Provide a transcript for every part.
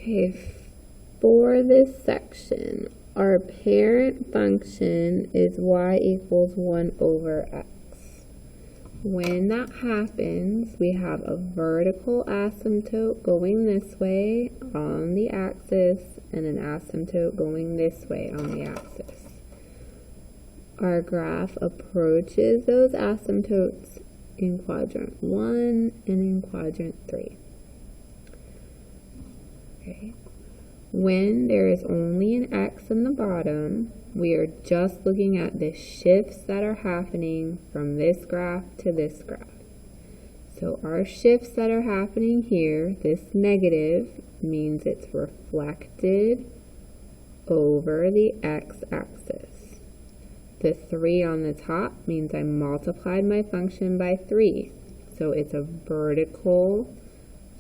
Okay, for this section, our parent function is y equals 1 over x. When that happens, we have a vertical asymptote going this way on the axis and an asymptote going this way on the axis. Our graph approaches those asymptotes in quadrant 1 and in quadrant 3. Okay. When there is only an x in the bottom, we are just looking at the shifts that are happening from this graph to this graph. So our shifts that are happening here, this negative means it's reflected over the x-axis. The 3 on the top means I multiplied my function by 3. So it's a vertical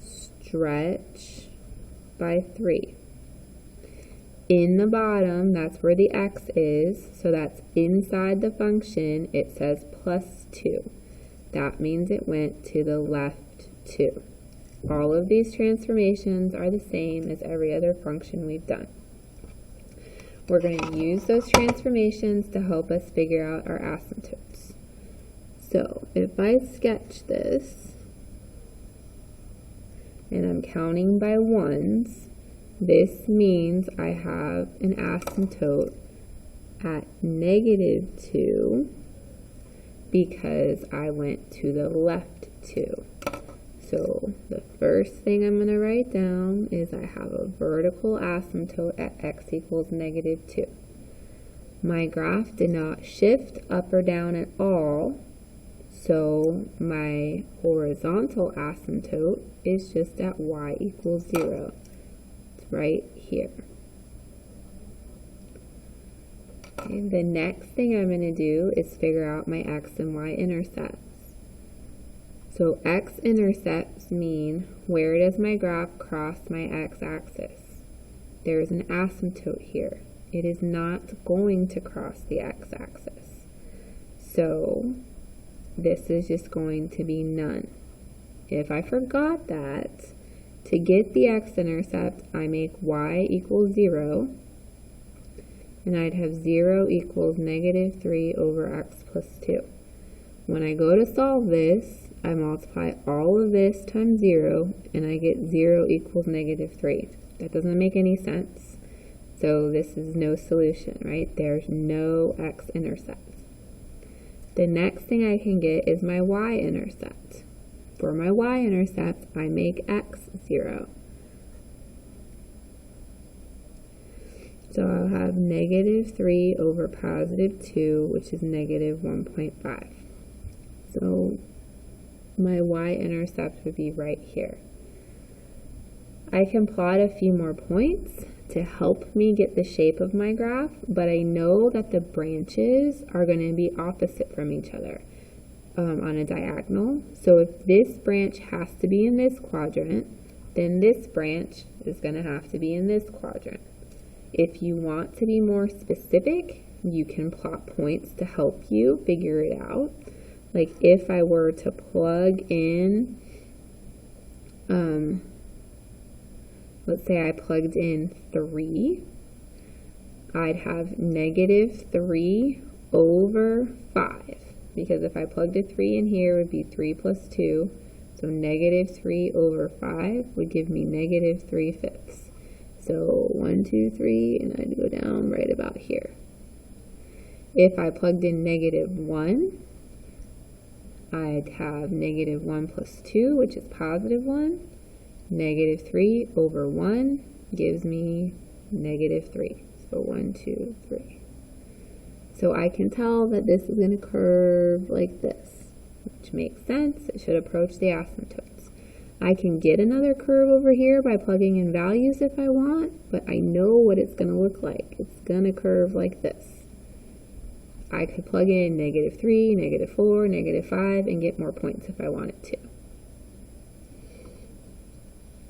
stretch by 3. In the bottom, that's where the x is, so that's inside the function. It says plus 2. That means it went to the left 2. All of these transformations are the same as every other function we've done. We're going to use those transformations to help us figure out our asymptotes. So if I sketch this, and I'm counting by ones, this means I have an asymptote at -2 because I went to the left 2. So the first thing I'm going to write down is I have a vertical asymptote at x equals -2. My graph did not shift up or down at all, so my horizontal asymptote is just at y equals 0. It's right here. Okay, the next thing I'm going to do is figure out my x and y intercepts. So x-intercepts mean where does my graph cross my x-axis? There's an asymptote here. It is not going to cross the x-axis. So this is just going to be none. If I forgot that, to get the x-intercept, I make y equals 0, and I'd have 0 equals -3 over x plus 2. When I go to solve this, I multiply all of this times 0, and I get 0 equals -3. That doesn't make any sense. So this is no solution, right? There's no x-intercept. The next thing I can get is my y-intercept. For my y-intercept, I make x 0. So I'll have -3 over +2, which is -1.5. So my y-intercept would be right here. I can plot a few more points to help me get the shape of my graph, but I know that the branches are going to be opposite from each other on a diagonal. So if this branch has to be in this quadrant, then this branch is going to have to be in this quadrant. If you want to be more specific, you can plot points to help you figure it out. Like if I were to plug in, let's say I plugged in 3, I'd have -3 over 5. Because if I plugged a 3 in here, it would be 3 plus 2. So -3 over 5 would give me -3/5. So 1, 2, 3, and I'd go down right about here. If I plugged in -1, I'd have -1 plus 2, which is +1. -3 over 1 gives me -3. So 1, 2, 3. So I can tell that this is going to curve like this, which makes sense. It should approach the asymptotes. I can get another curve over here by plugging in values if I want, but I know what it's going to look like. It's going to curve like this. I could plug in -3, -4, -5, and get more points if I wanted to.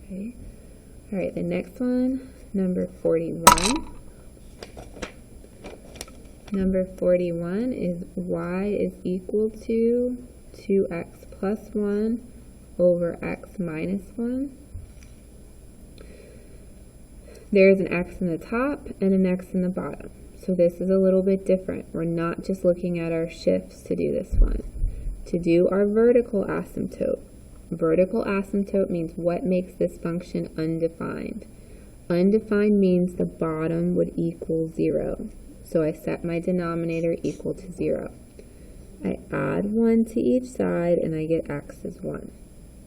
Okay. All right, the next one, number 41. Number 41 is y is equal to 2x plus 1 over x minus 1. there's an x in the top and an x in the bottom. So this is a little bit different. We're not just looking at our shifts to do this one. To do our vertical asymptote means what makes this function undefined. Undefined means the bottom would equal 0. So I set my denominator equal to 0. I add 1 to each side and I get x is 1.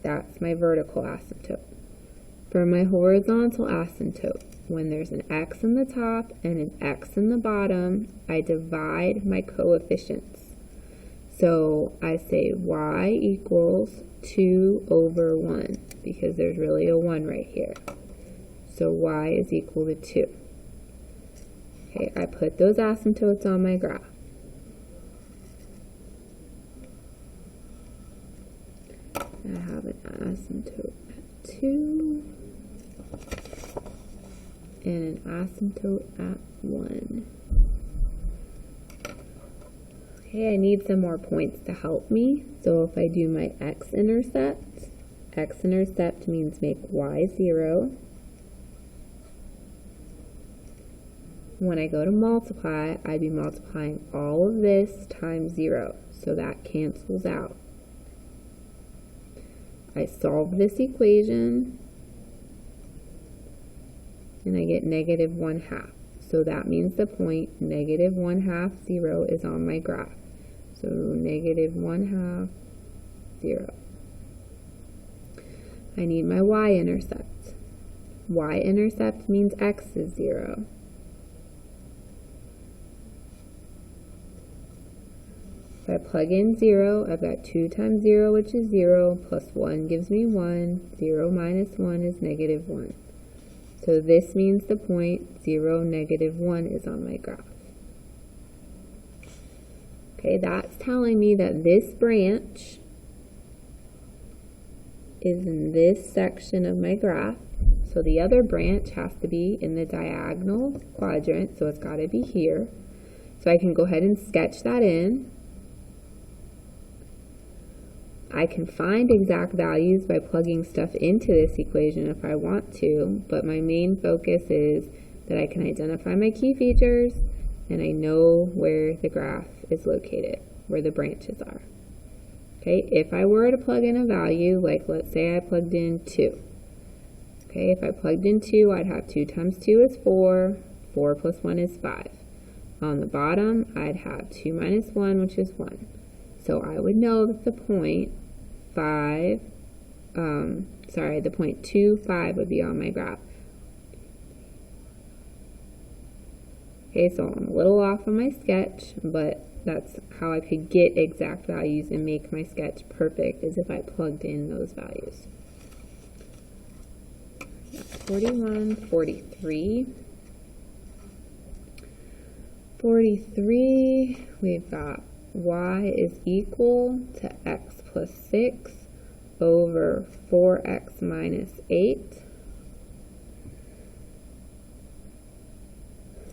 That's my vertical asymptote. For my horizontal asymptote, when there's an x in the top and an x in the bottom, I divide my coefficients. So I say y equals 2 over 1, because there's really a 1 right here. So y is equal to 2. Okay, I put those asymptotes on my graph. I have an asymptote at 2 and an asymptote at 1. Okay, I need some more points to help me. So if I do my x-intercept means make y 0. When I go to multiply, I'd be multiplying all of this times 0. So that cancels out. I solve this equation and I get negative 1/2. So that means the point negative 1/2, 0 is on my graph. So negative 1/2, 0. I need my y-intercept. Y-intercept means x is 0. If I plug in 0, I've got 2 times 0, which is 0, plus 1 gives me 1. 0 minus 1 is negative 1. So this means the point 0, negative 1 is on my graph. Okay, that's telling me that this branch is in this section of my graph. So the other branch has to be in the diagonal quadrant, so it's got to be here. So I can go ahead and sketch that in. I can find exact values by plugging stuff into this equation if I want to, but my main focus is that I can identify my key features and I know where the graph is located, where the branches are. Okay, if I were to plug in a value, like let's say I plugged in 2. Okay, if I plugged in 2, I'd have 2 times 2 is 4, 4 plus 1 is 5. On the bottom, I'd have 2 minus 1, which is 1. So I would know that the point the point 2, 5 would be on my graph. Okay, so I'm a little off on my sketch, but that's how I could get exact values and make my sketch perfect, is if I plugged in those values. 41, 43. 43, we've got y is equal to x plus 6 over 4x minus 8.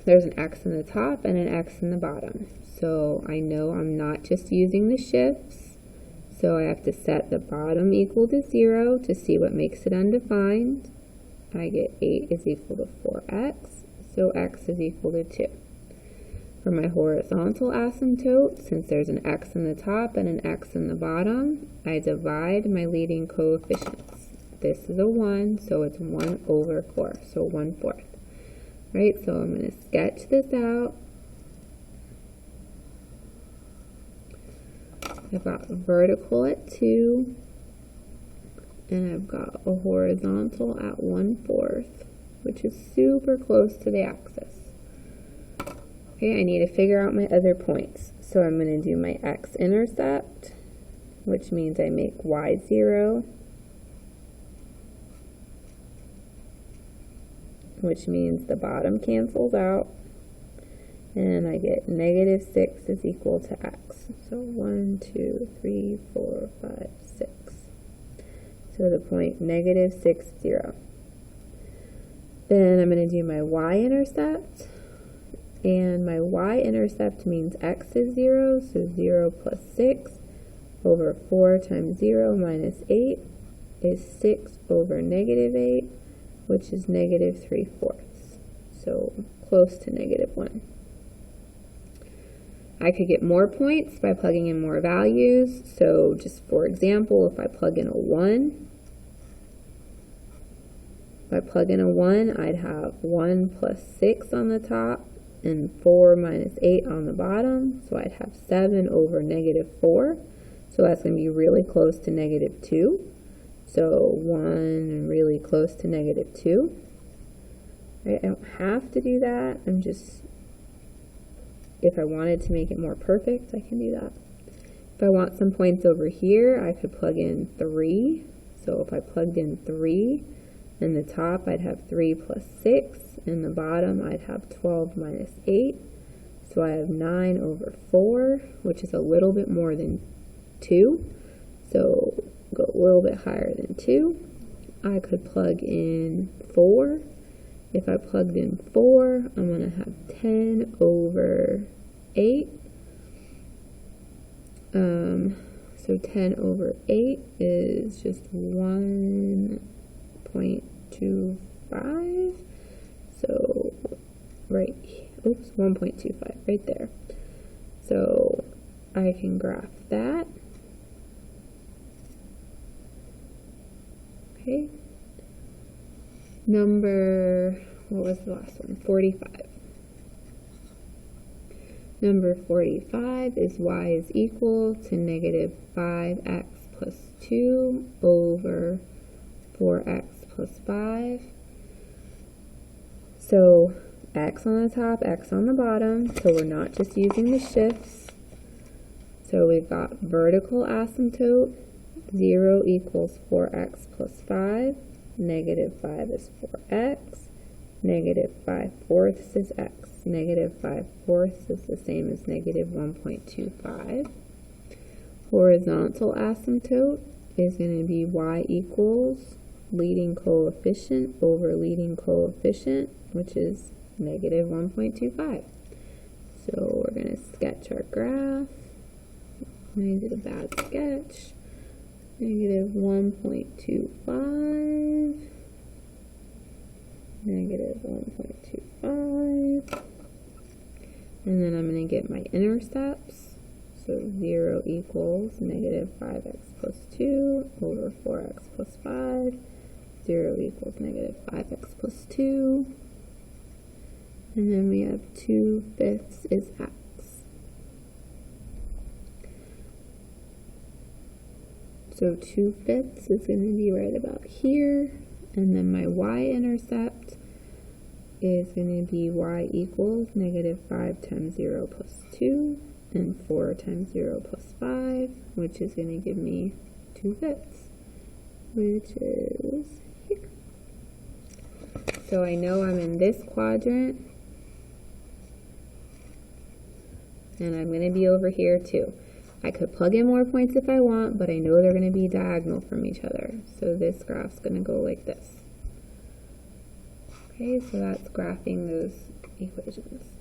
There's an x in the top and an x in the bottom. So I know I'm not just using the shifts. So I have to set the bottom equal to 0 to see what makes it undefined. I get 8 is equal to 4x, so x is equal to 2. For my horizontal asymptote, since there's an x in the top and an x in the bottom, I divide my leading coefficients. This is a 1, so it's 1 over 4, so 1/4. Right, so I'm going to sketch this out. I've got vertical at 2, and I've got a horizontal at 1/4, which is super close to the axis. Okay, I need to figure out my other points. So I'm going to do my x-intercept, which means I make y 0, which means the bottom cancels out, and I get negative 6 is equal to x. So 1, 2, 3, 4, 5, 6. So the point negative 6, 0. Then I'm going to do my y-intercept. And my y-intercept means x is 0, so 0 plus 6 over 4 times 0 minus 8 is 6 over negative 8, which is negative 3/4. so close to -1. I could get more points by plugging in more values. So just for example, if I plug in a 1, I'd have 1 plus 6 on the top and 4 minus 8 on the bottom. So I'd have 7 over -4. So that's going to be really close to -2. So 1 and really close to -2. Right? I don't have to do that. If I wanted to make it more perfect, I can do that. If I want some points over here, I could plug in 3. So if I plugged in 3, in the top I'd have 3 plus 6, in the bottom I'd have 12 minus 8. So I have 9 over 4, which is a little bit more than 2. So go a little bit higher than 2. I could plug in 4. If I plugged in 4, I'm going to have 10 over 8. So 10 over 8 is just 1.25. So 1.25 right there. So I can graph that. Okay. What was the last one? 45. Number 45 is y is equal to -5x plus 2 over 4x plus 5. So x on the top, x on the bottom. So we're not just using the shifts. So we've got vertical asymptote, 0 equals 4x plus 5. -5 is 4x. -5/4 is x. -5/4 is the same as -1.25. Horizontal asymptote is going to be y equals leading coefficient over leading coefficient, which is -1.25. So we're going to sketch our graph. I did a bad sketch. -1.25, -1.25, and then I'm going to get my intercepts. So 0 equals -5x plus 2 over 4x plus 5. 0 equals -5x plus 2. And then we have 2/5 is x. So 2/5 is going to be right about here. And then my y-intercept is going to be y equals -5 times 0 plus 2 and 4 times 0 plus 5, which is going to give me 2/5, which is here. So I know I'm in this quadrant, and I'm going to be over here too. I could plug in more points if I want, but I know they're going to be diagonal from each other. So this graph's going to go like this. Okay, so that's graphing those equations.